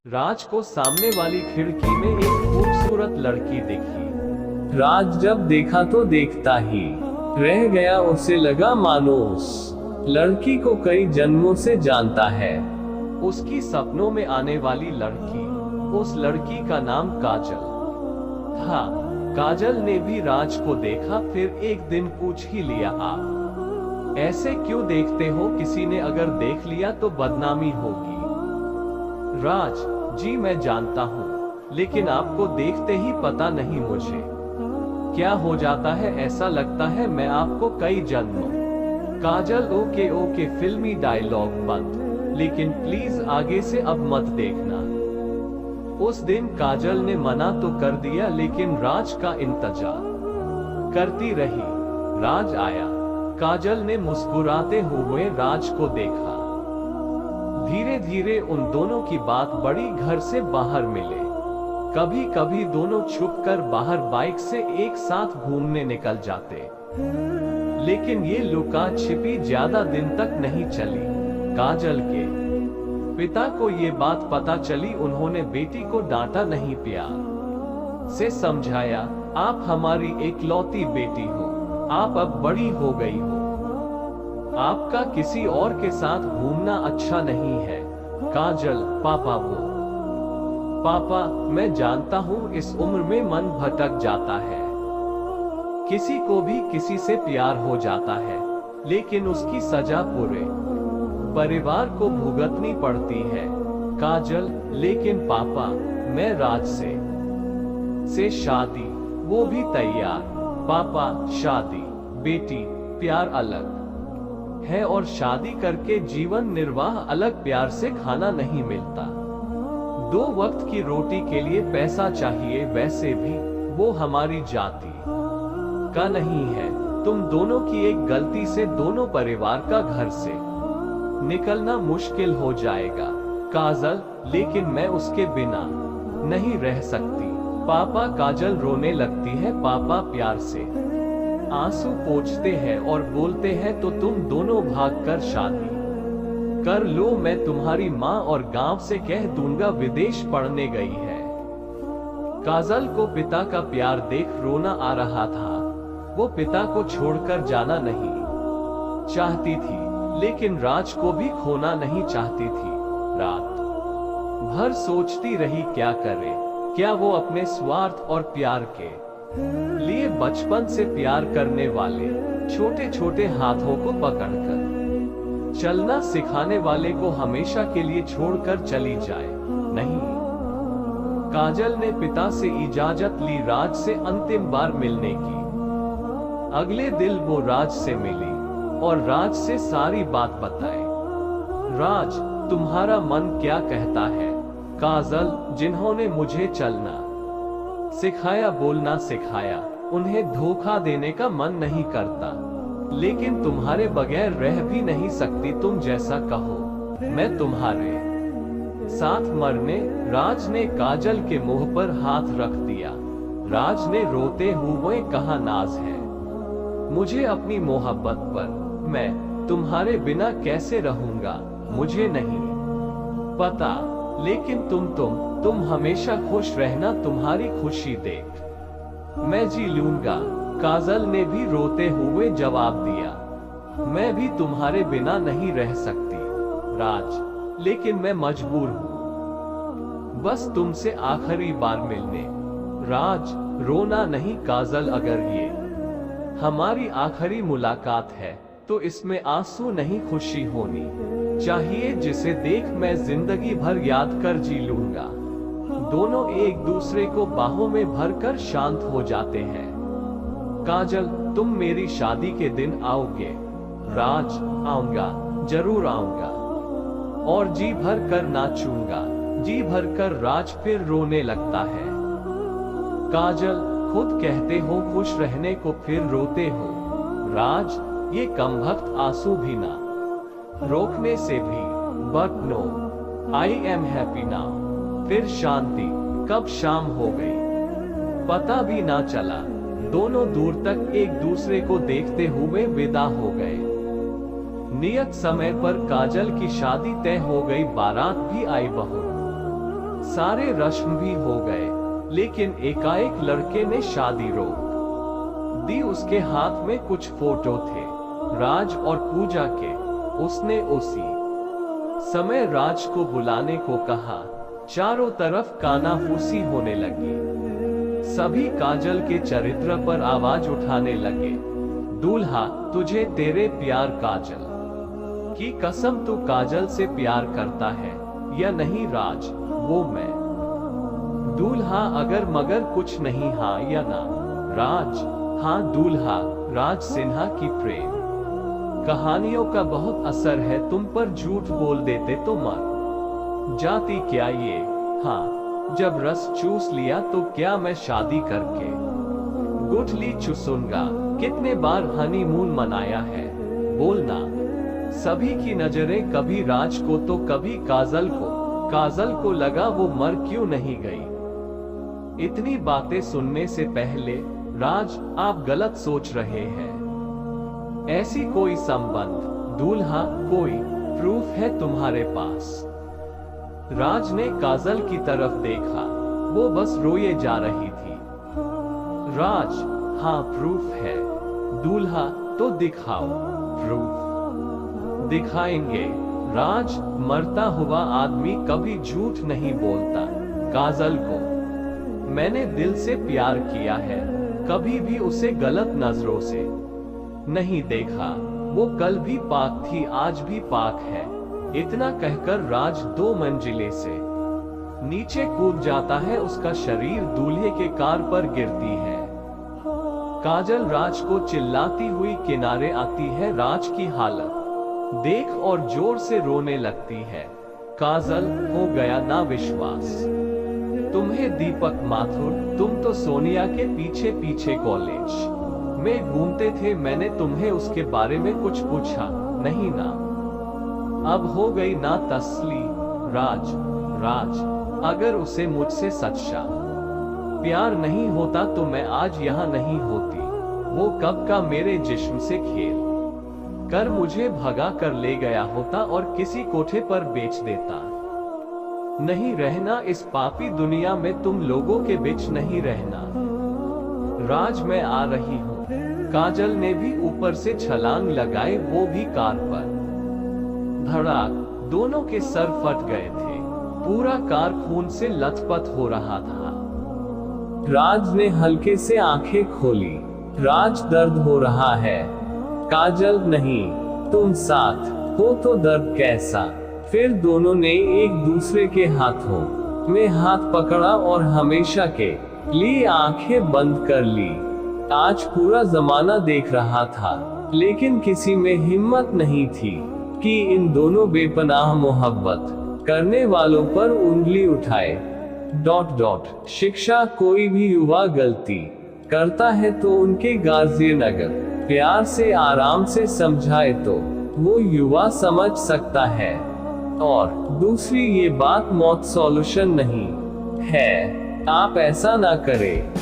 राज को सामने वाली खिड़की में एक खूबसूरत लड़की दिखी। राज जब देखा तो देखता ही रह गया। उसे लगा मानो उस लड़की को कई जन्मों से जानता है। उसकी सपनों में आने वाली लड़की, उस लड़की का नाम काजल था। काजल ने भी राज को देखा, फिर एक दिन पूछ ही लिया, आप ऐसे क्यों देखते हो? किसी ने अगर देख लिया तो बदनामी होगी। राज जी मैं जानता हूँ, लेकिन आपको देखते ही पता नहीं मुझे क्या हो जाता है। ऐसा लगता है मैं आपको कई जन्मों। काजल ओके ओके, फिल्मी डायलॉग बंद, लेकिन प्लीज आगे से अब मत देखना। उस दिन काजल ने मना तो कर दिया, लेकिन राज का इंतजार करती रही। राज आया। काजल ने मुस्कुराते हुए राज को देखा। धीरे धीरे उन दोनों की बात बढ़ी, घर से बाहर मिले। कभी कभी दोनों छुपकर बाहर बाइक से एक साथ घूमने निकल जाते, लेकिन ये लुका छिपी ज्यादा दिन तक नहीं चली। काजल के पिता को ये बात पता चली। उन्होंने बेटी को डांटा नहीं, प्यार से समझाया, आप हमारी एकलौती बेटी हो, आप अब बड़ी हो गई हो, आपका किसी और के साथ घूमना अच्छा नहीं है। काजल पापा पापा मैं जानता हूँ इस उम्र में मन भटक जाता है, किसी को भी किसी से प्यार हो जाता है, लेकिन उसकी सजा पूरे परिवार को भुगतनी पड़ती है। काजल लेकिन पापा मैं राज से शादी, वो भी तैयार। पापा शादी, बेटी प्यार अलग है, और शादी करके जीवन निर्वाह अलग। प्यार से खाना नहीं मिलता, 2 वक्त की रोटी के लिए पैसा चाहिए। वैसे भी वो हमारी जाति का नहीं है। तुम दोनों की एक गलती से दोनों परिवार का घर से निकलना मुश्किल हो जाएगा। काजल लेकिन मैं उसके बिना नहीं रह सकती। पापा काजल रोने लगती है। पापा प्यार से आंसू पोंछते हैं और बोलते हैं, तो तुम दोनों भागकर शादी कर लो। मैं तुम्हारी माँ और गांव से कह दूंगा विदेश पढ़ने गई है। काजल को पिता का प्यार देख रोना आ रहा था। वो पिता को छोड़कर जाना नहीं चाहती थी, लेकिन राज को भी खोना नहीं चाहती थी। रात भर सोचती रही क्या करे। क्या वो अपने स्वार्थ और प्यार के लिए बचपन से प्यार करने वाले छोटे छोटे हाथों को पकड़कर चलना सिखाने वाले को हमेशा के लिए छोड़कर चली जाए? नहीं। काजल ने पिता से इजाजत ली राज से अंतिम बार मिलने की। अगले दिन वो राज से मिली और राज से सारी बात बताई। राज तुम्हारा मन क्या कहता है? काजल जिन्होंने मुझे चलना सिखाया, बोलना सिखाया, उन्हें धोखा देने का मन नहीं करता, लेकिन तुम्हारे बगैर रह भी नहीं सकती। तुम जैसा कहो मैं तुम्हारे साथ मरने। राज ने काजल के मुंह पर हाथ रख दिया। राज ने रोते हुए कहा, नाज है मुझे अपनी मोहब्बत पर, मैं तुम्हारे बिना कैसे रहूंगा मुझे नहीं पता, लेकिन तुम हमेशा खुश रहना। तुम्हारी खुशी देख मैं जी लूंगा। काजल ने भी रोते हुए जवाब दिया, मैं भी तुम्हारे बिना नहीं रह सकती राज, लेकिन मैं मजबूर हूँ बस तुमसे आखिरी बार मिलने। राज रोना नहीं काजल, अगर ये हमारी आखिरी मुलाकात है तो इसमें आंसू नहीं खुशी होनी चाहिए, जिसे देख मैं जिंदगी भर याद कर जी लूंगा। दोनों एक दूसरे को बाहों में भरकर शांत हो जाते हैं। काजल तुम मेरी शादी के दिन आओगे? राज आऊंगा, जरूर आऊंगा, और जी भर कर नाचूंगा, जी भर कर। राज फिर रोने लगता है। काजल खुद कहते हो खुश रहने को, फिर रोते हो। राज ये कमबख्त आंसू भी ना रोकने से भी, but no I am happy now. फिर शांति। कब शाम हो गई पता भी ना चला। दोनों दूर तक एक दूसरे को देखते हुए विदा हो गए। नियत समय पर काजल की शादी तय हो गई। बारात भी आई। बहू सारे रस्म भी हो गए, लेकिन एकाएक लड़के ने शादी रोक दी। उसके हाथ में कुछ फोटो थे राज और पूजा के। उसने उसी समय राज को बुलाने को कहा। चारों तरफ कानाफूसी होने लगी। सभी काजल के चरित्र पर आवाज उठाने लगे। दूल्हा, तुझे तेरे प्यार काजल की कसम, तू काजल से प्यार करता है या नहीं? राज, वो मैं। दूल्हा, अगर मगर कुछ नहीं, हाँ या ना? राज, हाँ। दूल्हा, राज सिन्हा की प्रेम कहानियों का बहुत असर है तुम पर, झूठ बोल देते तो मर जाती क्या ये? हाँ, जब रस चूस लिया तो क्या मैं शादी करके गुठली चूसूंगा? कितने बार हनीमून मनाया है, बोलना। सभी की नजरें कभी राज को तो कभी काजल को। काजल को लगा वो मर क्यों नहीं गई। इतनी बातें सुनने से पहले, राज, आप गलत सोच रहे हैं। ऐसी कोई संबंध। दूल्हा, कोई प्रूफ है तुम्हारे पास? राज ने काजल की तरफ देखा। वो बस रोए जा रही थी। राज, हाँ, प्रूफ है। दूल्हा, तो दिखाओ प्रूफ। दिखाएंगे। राज, मरता हुआ आदमी कभी झूठ नहीं बोलता। काजल को मैंने दिल से प्यार किया है, कभी भी उसे गलत नजरों से नहीं देखा। वो कल भी पाक थी, आज भी पाक है। इतना कहकर राज 2 मंजिले से नीचे कूद जाता है। उसका शरीर दूल्हे के कार पर गिरती है। काजल राज को चिल्लाती हुई किनारे आती है। राज की हालत देख और जोर से रोने लगती है। काजल, हो गया ना विश्वास तुम्हें दीपक माथुर? तुम तो सोनिया के पीछे पीछे कॉलेज में घूमते थे। मैंने तुम्हें उसके बारे में कुछ पूछा नहीं ना? अब हो गई ना तसली? राज, अगर उसे मुझसे सच्चा प्यार नहीं होता तो मैं आज यहाँ नहीं होती। वो कब का मेरे जिस्म से खेल कर मुझे भगा कर ले गया होता और किसी कोठे पर बेच देता। नहीं रहना इस पापी दुनिया में, तुम लोगों के बीच नहीं रहना। राज, मैं आ रही हूँ। काजल ने भी ऊपर से छलांग लगाए, वो भी कार पर। धड़ाक, दोनों के सर फट गए थे। पूरा कार खून से लथपथ हो रहा था। राज ने हल्के से आंखें खोली। राज, दर्द हो रहा है? काजल, नहीं, तुम साथ हो तो दर्द कैसा? फिर दोनों ने एक दूसरे के हाथों में हाथ पकड़ा और हमेशा के लिए आंखें बंद कर ली। आज पूरा जमाना देख रहा था, लेकिन किसी में हिम्मत नहीं थी कि इन दोनों बेपनाह मोहब्बत करने वालों पर उंगली उठाए। ... शिक्षा, कोई भी युवा गलती करता है तो उनके गार्जियन अगर प्यार से आराम से समझाए तो वो युवा समझ सकता है। और दूसरी ये बात, मौत सॉल्यूशन नहीं है। आप ऐसा ना करें।